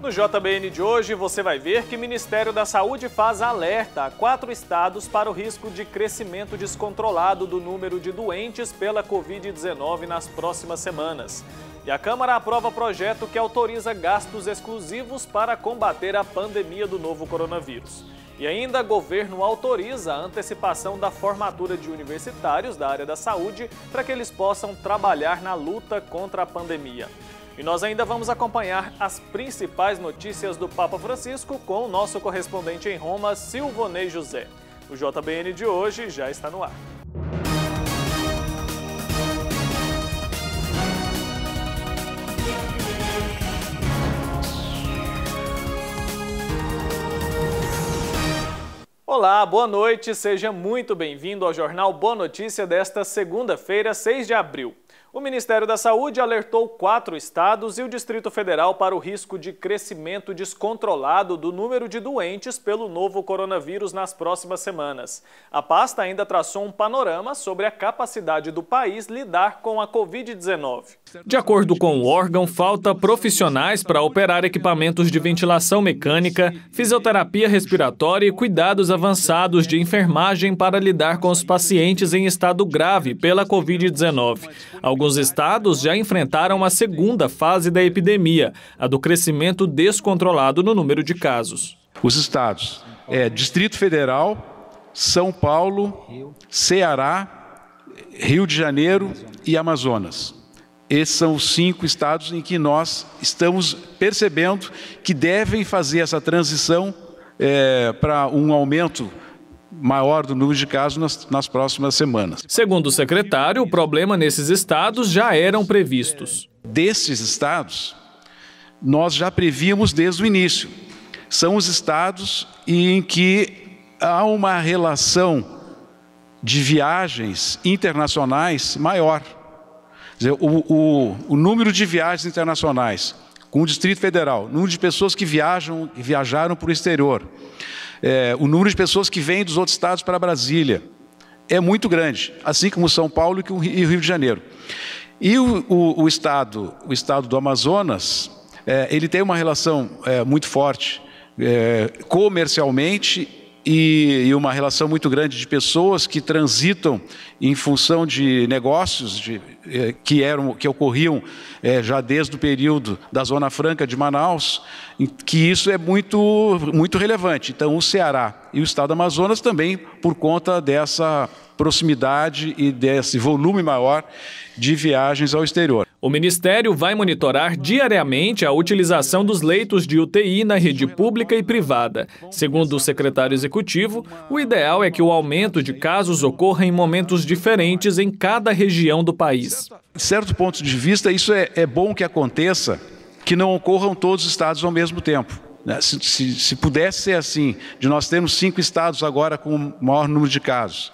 No JBN de hoje, você vai ver que o Ministério da Saúde faz alerta a 4 estados para o risco de crescimento descontrolado do número de doentes pela Covid-19 nas próximas semanas. E a Câmara aprova projeto que autoriza gastos exclusivos para combater a pandemia do novo coronavírus. E ainda, o governo autoriza a antecipação da formatura de universitários da área da saúde para que eles possam trabalhar na luta contra a pandemia. E nós ainda vamos acompanhar as principais notícias do Papa Francisco com o nosso correspondente em Roma, Silvonei José. O JBN de hoje já está no ar. Olá, boa noite, seja muito bem-vindo ao Jornal Boa Notícia desta segunda-feira, 6 de abril. O Ministério da Saúde alertou 4 estados e o Distrito Federal para o risco de crescimento descontrolado do número de doentes pelo novo coronavírus nas próximas semanas. A pasta ainda traçou um panorama sobre a capacidade do país lidar com a Covid-19. De acordo com o órgão, falta profissionais para operar equipamentos de ventilação mecânica, fisioterapia respiratória e cuidados avançados de enfermagem para lidar com os pacientes em estado grave pela Covid-19. Alguns estados já enfrentaram a segunda fase da epidemia, a do crescimento descontrolado no número de casos. Os estados Distrito Federal, São Paulo, Ceará, Rio de Janeiro e Amazonas. Esses são os 5 estados em que nós estamos percebendo que devem fazer essa transição para um aumento maior do número de casos nas próximas semanas. Segundo o secretário, o problema nesses estados já eram previstos. Desses estados, nós já prevíamos desde o início. São os estados em que há uma relação de viagens internacionais maior. Quer dizer, o número de viagens internacionais com o Distrito Federal, o número de pessoas que viajaram para o exterior, o número de pessoas que vêm dos outros estados para Brasília é muito grande, assim como São Paulo e o Rio de Janeiro. E o estado do Amazonas, ele tem uma relação muito forte comercialmente e uma relação muito grande de pessoas que transitam em função de negócios que ocorriam já desde o período da Zona Franca de Manaus, que isso é muito, muito relevante. Então, o Ceará e o estado do Amazonas também, por conta dessa proximidade e desse volume maior de viagens ao exterior. O Ministério vai monitorar diariamente a utilização dos leitos de UTI na rede pública e privada. Segundo o secretário executivo, o ideal é que o aumento de casos ocorra em momentos diferentes em cada região do país. De certo ponto de vista, isso é bom que aconteça, que não ocorram todos os estados ao mesmo tempo. Se pudesse ser assim, de nós termos 5 estados agora com o maior número de casos,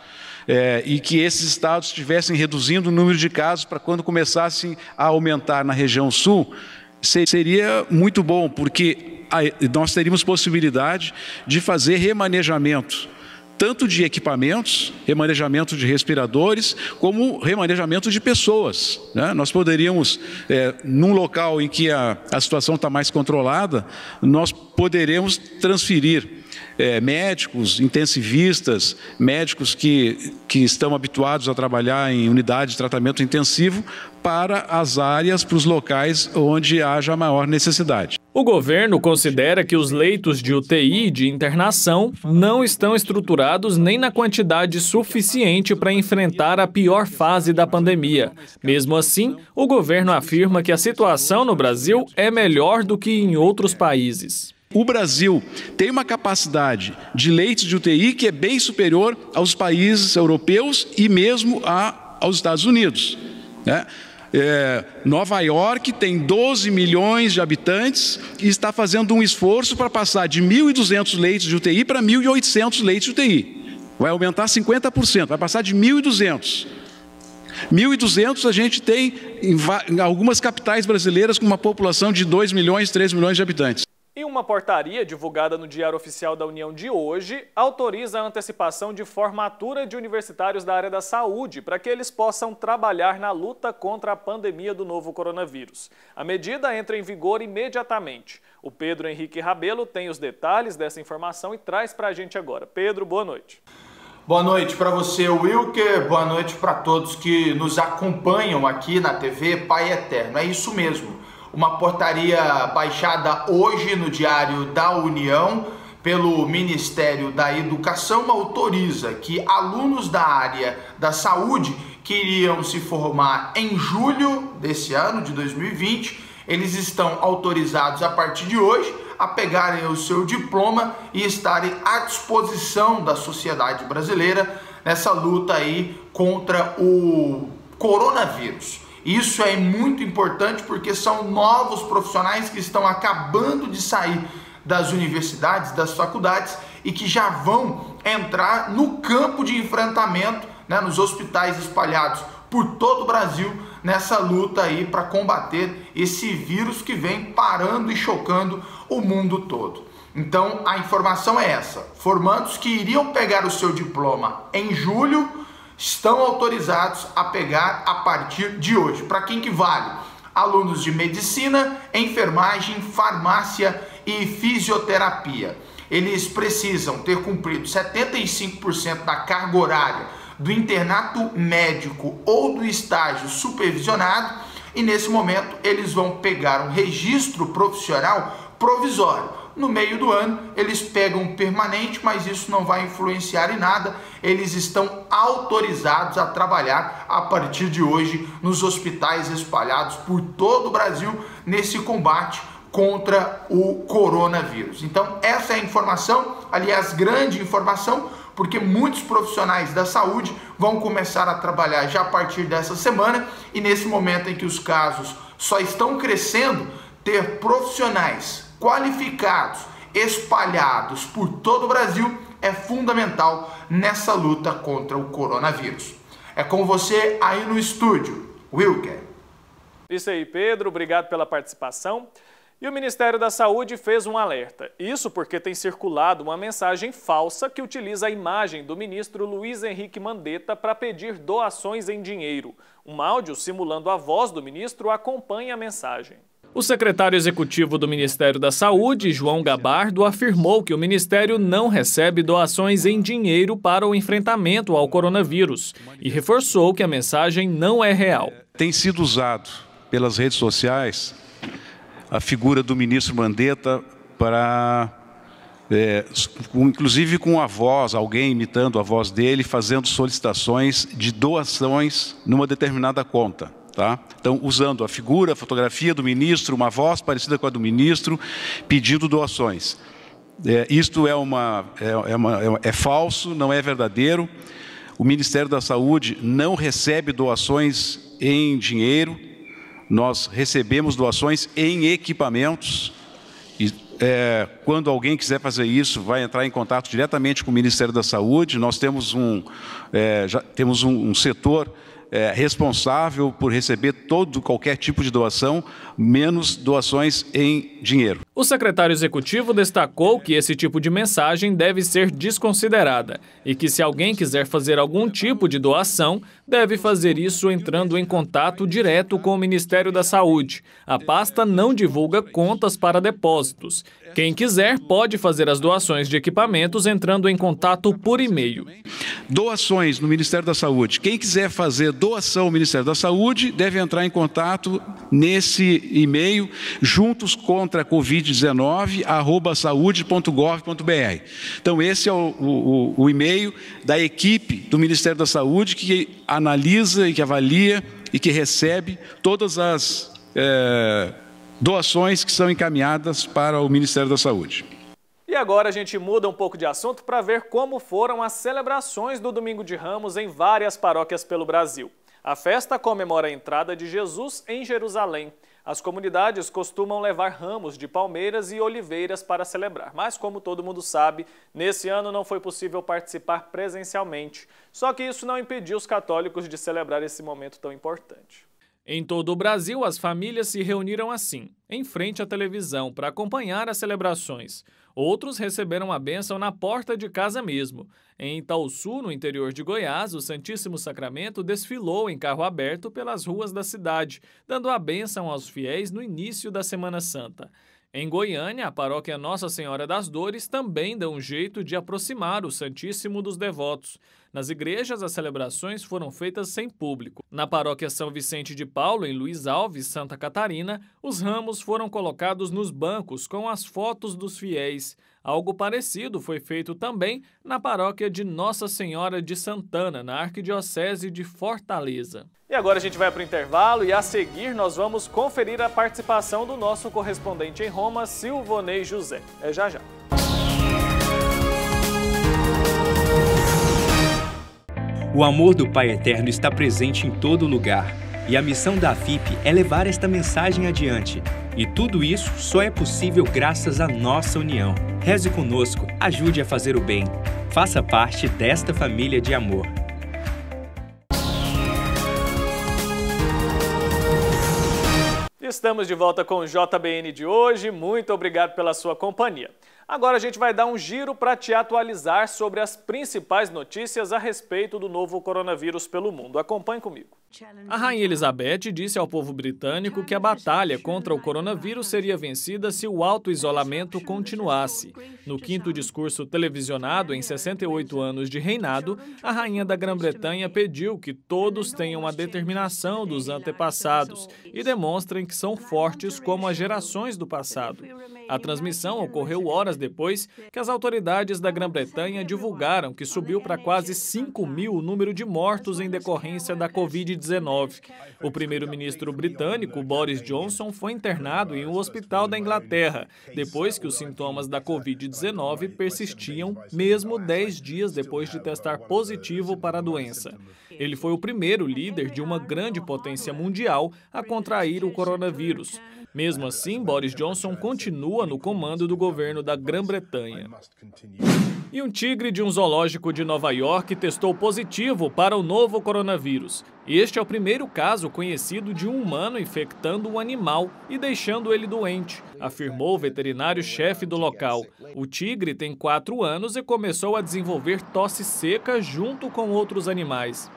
e que esses estados estivessem reduzindo o número de casos para quando começassem a aumentar na região sul, seria muito bom, porque nós teríamos possibilidade de fazer remanejamento, tanto de equipamentos, remanejamento de respiradores, como remanejamento de pessoas, né? Nós poderíamos, num local em que a situação está mais controlada, nós poderemos transferir médicos, intensivistas, médicos que estão habituados a trabalhar em unidade de tratamento intensivo para as áreas, para os locais onde haja maior necessidade. O governo considera que os leitos de UTI de internação não estão estruturados nem na quantidade suficiente para enfrentar a pior fase da pandemia. Mesmo assim, o governo afirma que a situação no Brasil é melhor do que em outros países. O Brasil tem uma capacidade de leitos de UTI que é bem superior aos países europeus e mesmo aos Estados Unidos, né? Nova York tem 12 milhões de habitantes e está fazendo um esforço para passar de 1.200 leitos de UTI para 1.800 leitos de UTI. Vai aumentar 50%, vai passar de 1.200. 1.200 a gente tem em algumas capitais brasileiras com uma população de 2 milhões, 3 milhões de habitantes. E uma portaria divulgada no Diário Oficial da União de hoje autoriza a antecipação de formatura de universitários da área da saúde para que eles possam trabalhar na luta contra a pandemia do novo coronavírus. A medida entra em vigor imediatamente. O Pedro Henrique Rabelo tem os detalhes dessa informação e traz para a gente agora. Pedro, boa noite. Boa noite para você, Wilker. Boa noite para todos que nos acompanham aqui na TV Pai Eterno. É isso mesmo. Uma portaria baixada hoje no Diário da União pelo Ministério da Educação autoriza que alunos da área da saúde que iriam se formar em julho desse ano, de 2020, eles estão autorizados a partir de hoje a pegarem o seu diploma e estarem à disposição da sociedade brasileira nessa luta aí contra o coronavírus. Isso é muito importante porque são novos profissionais que estão acabando de sair das universidades, das faculdades e que já vão entrar no campo de enfrentamento, né, nos hospitais espalhados por todo o Brasil, nessa luta aí para combater esse vírus que vem parando e chocando o mundo todo. Então a informação é essa: formandos que iriam pegar o seu diploma em julho estão autorizados a pegar a partir de hoje. Para quem que vale? Alunos de medicina, enfermagem, farmácia e fisioterapia. Eles precisam ter cumprido 75% da carga horária do internato médico ou do estágio supervisionado e nesse momento eles vão pegar um registro profissional provisório. No meio do ano eles pegam um permanente, mas isso não vai influenciar em nada. Eles estão autorizados a trabalhar a partir de hoje nos hospitais espalhados por todo o Brasil nesse combate contra o coronavírus. Então essa é a informação, aliás, grande informação, porque muitos profissionais da saúde vão começar a trabalhar já a partir dessa semana e nesse momento em que os casos só estão crescendo, ter profissionais qualificados, espalhados por todo o Brasil é fundamental nessa luta contra o coronavírus. É com você aí no estúdio, Wilker. Isso aí, Pedro, obrigado pela participação. E o Ministério da Saúde fez um alerta. Isso porque tem circulado uma mensagem falsa que utiliza a imagem do ministro Luiz Henrique Mandetta para pedir doações em dinheiro. Um áudio simulando a voz do ministro acompanha a mensagem. O secretário executivo do Ministério da Saúde, João Gabardo, afirmou que o Ministério não recebe doações em dinheiro para o enfrentamento ao coronavírus e reforçou que a mensagem não é real. Tem sido usado pelas redes sociais a figura do ministro Mandetta para, inclusive com a voz, alguém imitando a voz dele, fazendo solicitações de doações numa determinada conta. Tá? Então, usando a figura, a fotografia do ministro, uma voz parecida com a do ministro, pedindo doações. Isto é falso, não é verdadeiro. O Ministério da Saúde não recebe doações em dinheiro, nós recebemos doações em equipamentos. E, quando alguém quiser fazer isso, vai entrar em contato diretamente com o Ministério da Saúde. Nós temos um setor responsável por receber qualquer tipo de doação, menos doações em dinheiro. O secretário executivo destacou que esse tipo de mensagem deve ser desconsiderada e que se alguém quiser fazer algum tipo de doação, deve fazer isso entrando em contato direto com o Ministério da Saúde. A pasta não divulga contas para depósitos. Quem quiser pode fazer as doações de equipamentos entrando em contato por e-mail. Doações no Ministério da Saúde. Quem quiser fazer doação ao Ministério da Saúde deve entrar em contato nesse e-mail juntoscontracovid19@saude.gov.br. Então esse é o e-mail da equipe do Ministério da Saúde que analisa e que avalia e que recebe todas as doações que são encaminhadas para o Ministério da Saúde. E agora a gente muda um pouco de assunto para ver como foram as celebrações do Domingo de Ramos em várias paróquias pelo Brasil. A festa comemora a entrada de Jesus em Jerusalém. As comunidades costumam levar ramos de palmeiras e oliveiras para celebrar, mas como todo mundo sabe, nesse ano não foi possível participar presencialmente. Só que isso não impediu os católicos de celebrar esse momento tão importante. Em todo o Brasil, as famílias se reuniram assim, em frente à televisão, para acompanhar as celebrações. Outros receberam a bênção na porta de casa mesmo. Em Itaúsu, no interior de Goiás, o Santíssimo Sacramento desfilou em carro aberto pelas ruas da cidade, dando a bênção aos fiéis no início da Semana Santa. Em Goiânia, a paróquia Nossa Senhora das Dores também deu um jeito de aproximar o Santíssimo dos devotos. Nas igrejas, as celebrações foram feitas sem público. Na paróquia São Vicente de Paulo, em Luiz Alves, Santa Catarina, os ramos foram colocados nos bancos com as fotos dos fiéis. Algo parecido foi feito também na paróquia de Nossa Senhora de Santana, na Arquidiocese de Fortaleza. E agora a gente vai para o intervalo e a seguir nós vamos conferir a participação do nosso correspondente em Roma, Silvonei José. É já já. O amor do Pai Eterno está presente em todo lugar e a missão da FIP é levar esta mensagem adiante. E tudo isso só é possível graças à nossa união. Reze conosco, ajude a fazer o bem. Faça parte desta família de amor. Estamos de volta com o JBN de hoje. Muito obrigado pela sua companhia. Agora a gente vai dar um giro para te atualizar sobre as principais notícias a respeito do novo coronavírus pelo mundo. Acompanhe comigo. A Rainha Elizabeth disse ao povo britânico que a batalha contra o coronavírus seria vencida se o auto-isolamento continuasse. No 5º discurso televisionado em 68 anos de reinado, a Rainha da Grã-Bretanha pediu que todos tenham a determinação dos antepassados e demonstrem que são fortes como as gerações do passado. A transmissão ocorreu horas depois que as autoridades da Grã-Bretanha divulgaram que subiu para quase 5.000 o número de mortos em decorrência da Covid-19. O primeiro-ministro britânico, Boris Johnson, foi internado em um hospital da Inglaterra, depois que os sintomas da Covid-19 persistiam, mesmo 10 dias depois de testar positivo para a doença. Ele foi o primeiro líder de uma grande potência mundial a contrair o coronavírus. Mesmo assim, Boris Johnson continua no comando do governo da Grã-Bretanha. E um tigre de um zoológico de Nova York testou positivo para o novo coronavírus. Este é o primeiro caso conhecido de um humano infectando um animal e deixando ele doente, afirmou o veterinário-chefe do local. O tigre tem 4 anos e começou a desenvolver tosse seca junto com outros animais.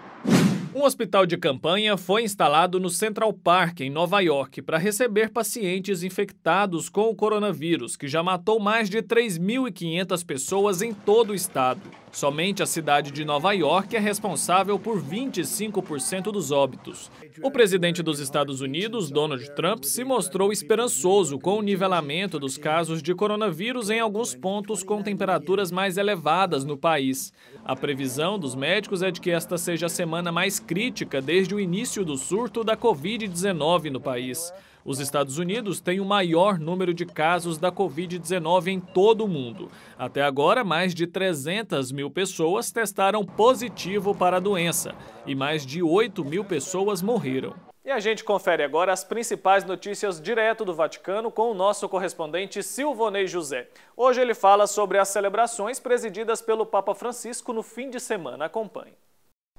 Um hospital de campanha foi instalado no Central Park, em Nova York, para receber pacientes infectados com o coronavírus, que já matou mais de 3.500 pessoas em todo o estado. Somente a cidade de Nova York é responsável por 25% dos óbitos. O presidente dos Estados Unidos, Donald Trump, se mostrou esperançoso com o nivelamento dos casos de coronavírus em alguns pontos com temperaturas mais elevadas no país. A previsão dos médicos é de que esta seja a semana mais crítica desde o início do surto da Covid-19 no país. Os Estados Unidos têm o maior número de casos da Covid-19 em todo o mundo. Até agora, mais de 300.000 pessoas testaram positivo para a doença e mais de 8.000 pessoas morreram. E a gente confere agora as principais notícias direto do Vaticano com o nosso correspondente Silvonei José. Hoje ele fala sobre as celebrações presididas pelo Papa Francisco no fim de semana. Acompanhe.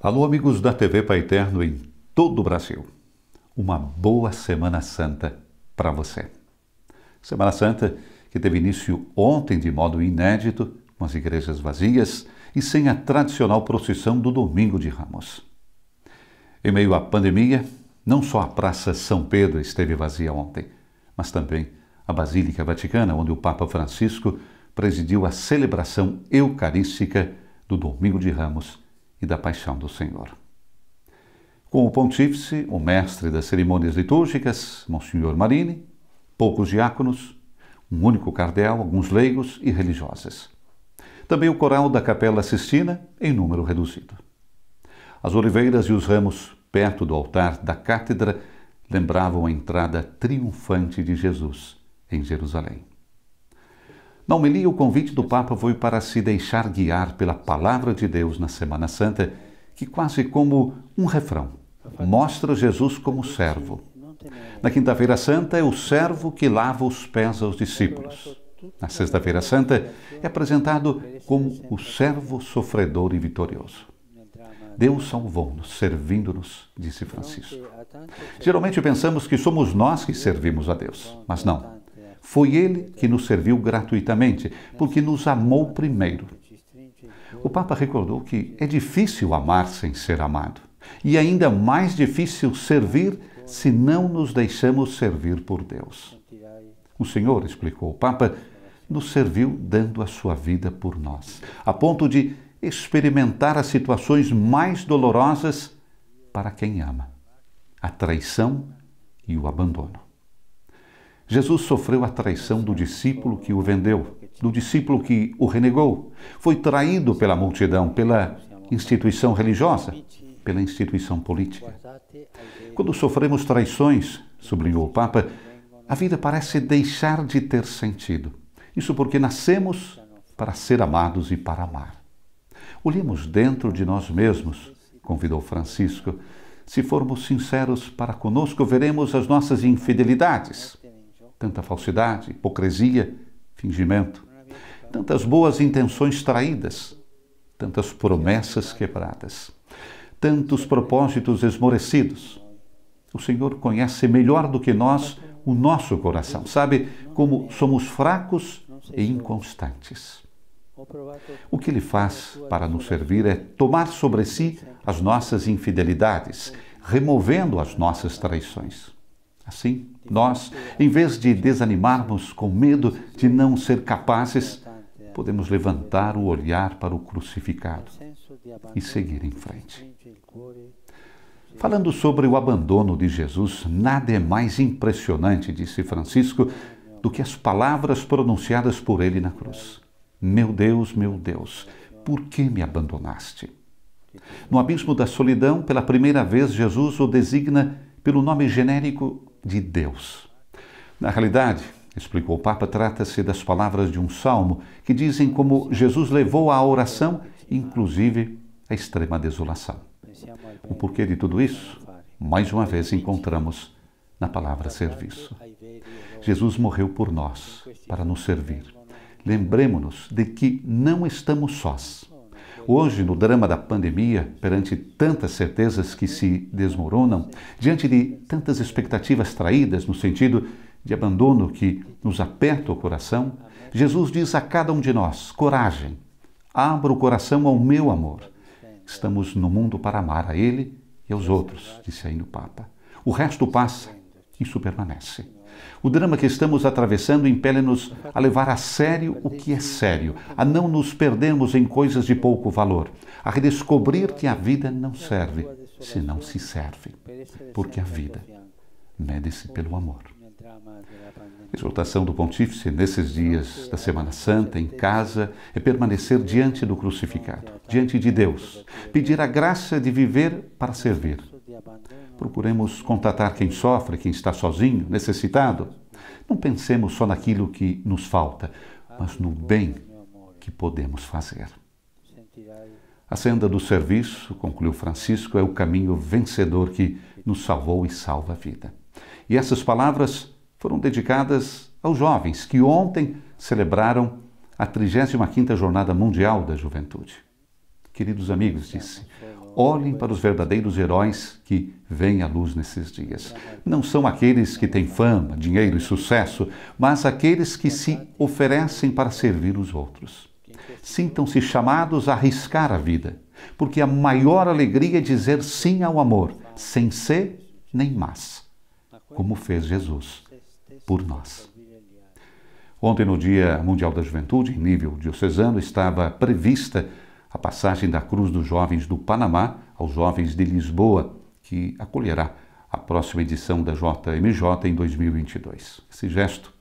Alô, amigos da TV Pai Eterno em todo o Brasil. Uma boa Semana Santa para você. Semana Santa que teve início ontem de modo inédito, com as igrejas vazias e sem a tradicional procissão do Domingo de Ramos. Em meio à pandemia, não só a Praça São Pedro esteve vazia ontem, mas também a Basílica Vaticana, onde o Papa Francisco presidiu a celebração eucarística do Domingo de Ramos e da Paixão do Senhor. Com o pontífice, o mestre das cerimônias litúrgicas, Monsenhor Marini, poucos diáconos, um único cardeal, alguns leigos e religiosas. Também o coral da Capela Sistina, em número reduzido. As oliveiras e os ramos perto do altar da cátedra lembravam a entrada triunfante de Jesus em Jerusalém. Na homilia, o convite do Papa foi para se deixar guiar pela Palavra de Deus na Semana Santa, que quase como um refrão mostra Jesus como servo. Na Quinta-feira Santa é o servo que lava os pés aos discípulos. Na Sexta-feira Santa é apresentado como o servo sofredor e vitorioso. Deus salvou-nos, servindo-nos, disse Francisco. Geralmente pensamos que somos nós que servimos a Deus, mas não. Foi Ele que nos serviu gratuitamente, porque nos amou primeiro. O Papa recordou que é difícil amar sem ser amado, e ainda mais difícil servir se não nos deixamos servir por Deus. O Senhor, explicou o Papa, nos serviu dando a sua vida por nós, a ponto de experimentar as situações mais dolorosas para quem ama, a traição e o abandono. Jesus sofreu a traição do discípulo que o vendeu, do discípulo que o renegou. Foi traído pela multidão, pela instituição religiosa, pela instituição política. Quando sofremos traições, sublinhou o Papa, a vida parece deixar de ter sentido. Isso porque nascemos para ser amados e para amar. Olhemos dentro de nós mesmos, convidou Francisco. Se formos sinceros para conosco, veremos as nossas infidelidades. Tanta falsidade, hipocrisia, fingimento. Tantas boas intenções traídas. Tantas promessas quebradas. Tantos propósitos esmorecidos. O Senhor conhece melhor do que nós o nosso coração. Sabe como somos fracos e inconstantes. O que Ele faz para nos servir é tomar sobre si as nossas infidelidades, removendo as nossas traições. Assim, nós, em vez de desanimarmos com medo de não ser capazes, podemos levantar o olhar para o crucificado e seguir em frente. Falando sobre o abandono de Jesus, nada é mais impressionante, disse Francisco, do que as palavras pronunciadas por ele na cruz. Meu Deus, por que me abandonaste? No abismo da solidão, pela primeira vez, Jesus o designa pelo nome genérico de Deus. Na realidade, explicou o Papa, trata-se das palavras de um salmo que dizem como Jesus levou à oração, inclusive a extrema desolação. O porquê de tudo isso, mais uma vez encontramos na palavra serviço. Jesus morreu por nós, para nos servir. Lembremo-nos de que não estamos sós. Hoje, no drama da pandemia, perante tantas certezas que se desmoronam, diante de tantas expectativas traídas no sentido de abandono que nos aperta o coração, Jesus diz a cada um de nós, coragem, abra o coração ao meu amor. Estamos no mundo para amar a Ele e aos outros, disse ainda o Papa. O resto passa, isso permanece. O drama que estamos atravessando impele-nos a levar a sério o que é sério, a não nos perdermos em coisas de pouco valor, a redescobrir que a vida não serve se não se serve, porque a vida mede-se pelo amor. A exortação do Pontífice nesses dias da Semana Santa, em casa, é permanecer diante do crucificado, diante de Deus, pedir a graça de viver para servir. Procuremos contatar quem sofre, quem está sozinho, necessitado. Não pensemos só naquilo que nos falta, mas no bem que podemos fazer. A senda do serviço, concluiu Francisco, é o caminho vencedor que nos salvou e salva a vida. E essas palavras foram dedicadas aos jovens que ontem celebraram a 35ª Jornada Mundial da Juventude. Queridos amigos, disse, olhem para os verdadeiros heróis que vêm à luz nesses dias. Não são aqueles que têm fama, dinheiro e sucesso, mas aqueles que se oferecem para servir os outros. Sintam-se chamados a arriscar a vida, porque a maior alegria é dizer sim ao amor, sem ser nem mas, como fez Jesus por nós. Ontem, no Dia Mundial da Juventude, em nível diocesano, estava prevista a passagem da Cruz dos Jovens do Panamá aos jovens de Lisboa, que acolherá a próxima edição da JMJ em 2022. Esse gesto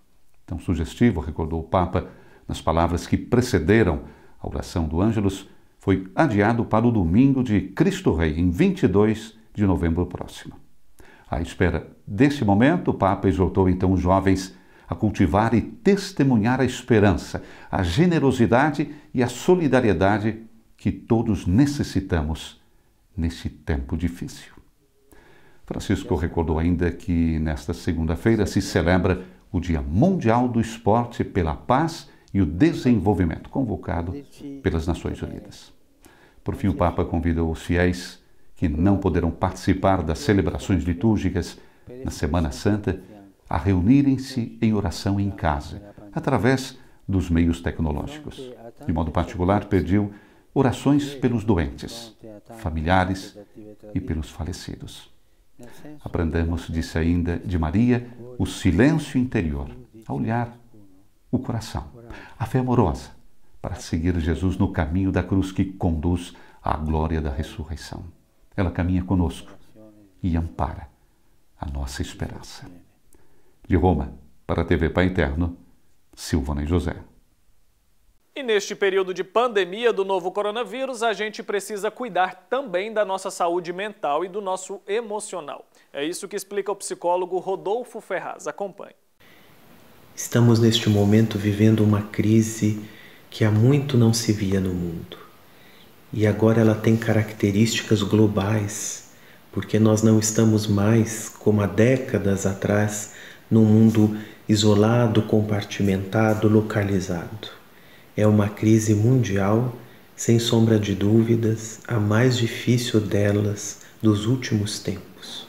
tão sugestivo, recordou o Papa nas palavras que precederam a oração do Ângelus, foi adiado para o domingo de Cristo Rei, em 22 de novembro próximo. À espera desse momento, o Papa exortou então os jovens a cultivar e testemunhar a esperança, a generosidade e a solidariedade que todos necessitamos neste tempo difícil. Francisco recordou ainda que nesta segunda-feira se celebra o Dia Mundial do Esporte pela Paz e o Desenvolvimento, convocado pelas Nações Unidas. Por fim, o Papa convidou os fiéis que não poderão participar das celebrações litúrgicas na Semana Santa a reunirem-se em oração em casa, através dos meios tecnológicos. De modo particular, pediu orações pelos doentes, familiares e pelos falecidos. Aprendamos, disse ainda, de Maria, o silêncio interior, a olhar o coração, a fé amorosa, para seguir Jesus no caminho da cruz que conduz à glória da ressurreição. Ela caminha conosco e ampara a nossa esperança. De Roma, para a TV Pai Eterno, Silvana e José. E neste período de pandemia do novo coronavírus, a gente precisa cuidar também da nossa saúde mental e do nosso emocional. É isso que explica o psicólogo Rodolfo Ferraz. Acompanhe. Estamos neste momento vivendo uma crise que há muito não se via no mundo. E agora ela tem características globais, porque nós não estamos mais, como há décadas atrás, num mundo isolado, compartimentado, localizado. É uma crise mundial, sem sombra de dúvidas, a mais difícil delas dos últimos tempos,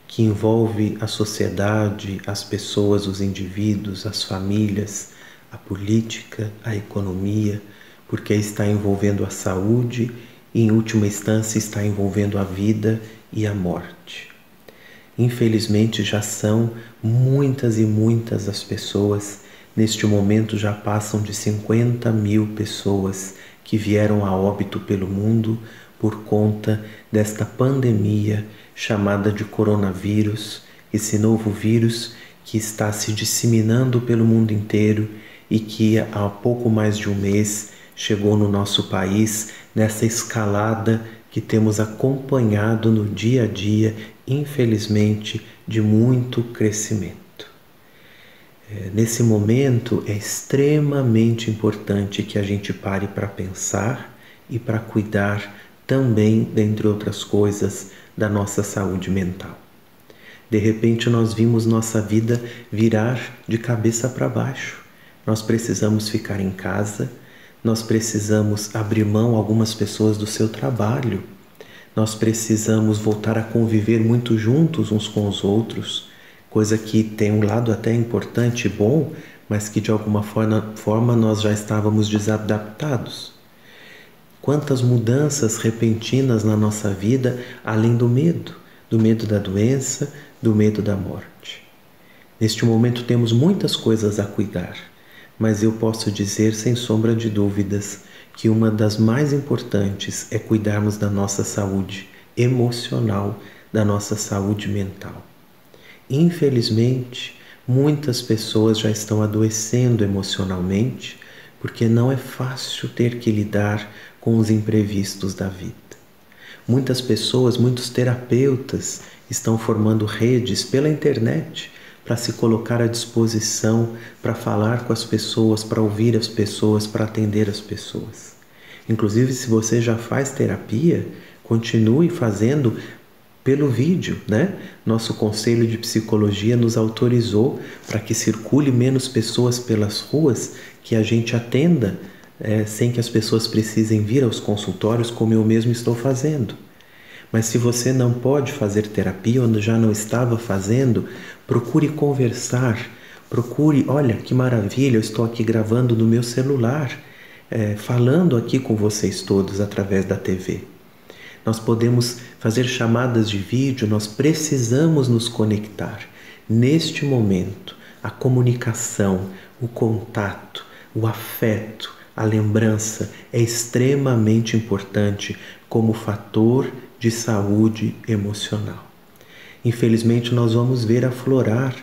que envolve a sociedade, as pessoas, os indivíduos, as famílias, a política, a economia, porque está envolvendo a saúde e, em última instância, está envolvendo a vida e a morte. Infelizmente, já são muitas e muitas as pessoas. Neste momento já passam de 50 mil pessoas que vieram a óbito pelo mundo por conta desta pandemia chamada de coronavírus, esse novo vírus que está se disseminando pelo mundo inteiro e que há pouco mais de um mês chegou no nosso país nessa escalada que temos acompanhado no dia a dia, infelizmente, de muito crescimento. Nesse momento é extremamente importante que a gente pare para pensar e para cuidar também, dentre outras coisas, da nossa saúde mental. De repente nós vimos nossa vida virar de cabeça para baixo. Nós precisamos ficar em casa, nós precisamos abrir mão algumas pessoas do seu trabalho, nós precisamos voltar a conviver muito juntos uns com os outros, coisa que tem um lado até importante e bom, mas que de alguma forma nós já estávamos desadaptados. Quantas mudanças repentinas na nossa vida, além do medo da doença, do medo da morte. Neste momento temos muitas coisas a cuidar, mas eu posso dizer sem sombra de dúvidas que uma das mais importantes é cuidarmos da nossa saúde emocional, da nossa saúde mental. Infelizmente, muitas pessoas já estão adoecendo emocionalmente porque não é fácil ter que lidar com os imprevistos da vida. Muitas pessoas, muitos terapeutas estão formando redes pela internet para se colocar à disposição, para falar com as pessoas, para ouvir as pessoas, para atender as pessoas. Inclusive, se você já faz terapia, continue fazendo pelo vídeo, né? Nosso Conselho de Psicologia nos autorizou para que circule menos pessoas pelas ruas, que a gente atenda sem que as pessoas precisem vir aos consultórios, como eu mesmo estou fazendo. Mas se você não pode fazer terapia ou já não estava fazendo, procure conversar, olha que maravilha, eu estou aqui gravando no meu celular, falando aqui com vocês todos através da TV. Nós podemos fazer chamadas de vídeo, nós precisamos nos conectar. Neste momento, a comunicação, o contato, o afeto, a lembrança é extremamente importante como fator de saúde emocional. Infelizmente, nós vamos ver aflorar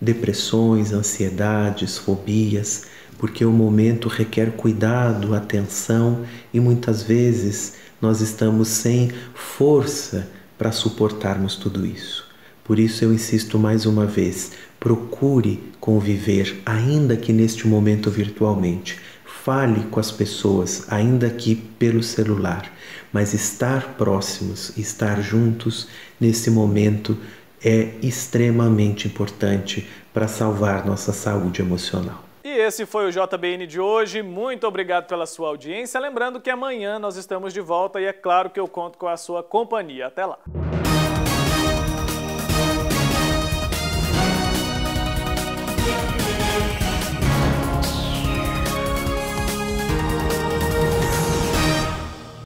depressões, ansiedades, fobias, porque o momento requer cuidado, atenção e muitas vezes nós estamos sem força para suportarmos tudo isso. Por isso eu insisto mais uma vez, procure conviver, ainda que neste momento virtualmente. Fale com as pessoas, ainda que pelo celular, mas estar próximos, estar juntos nesse momento é extremamente importante para salvar nossa saúde emocional. E esse foi o JBN de hoje. Muito obrigado pela sua audiência. Lembrando que amanhã nós estamos de volta e é claro que eu conto com a sua companhia. Até lá.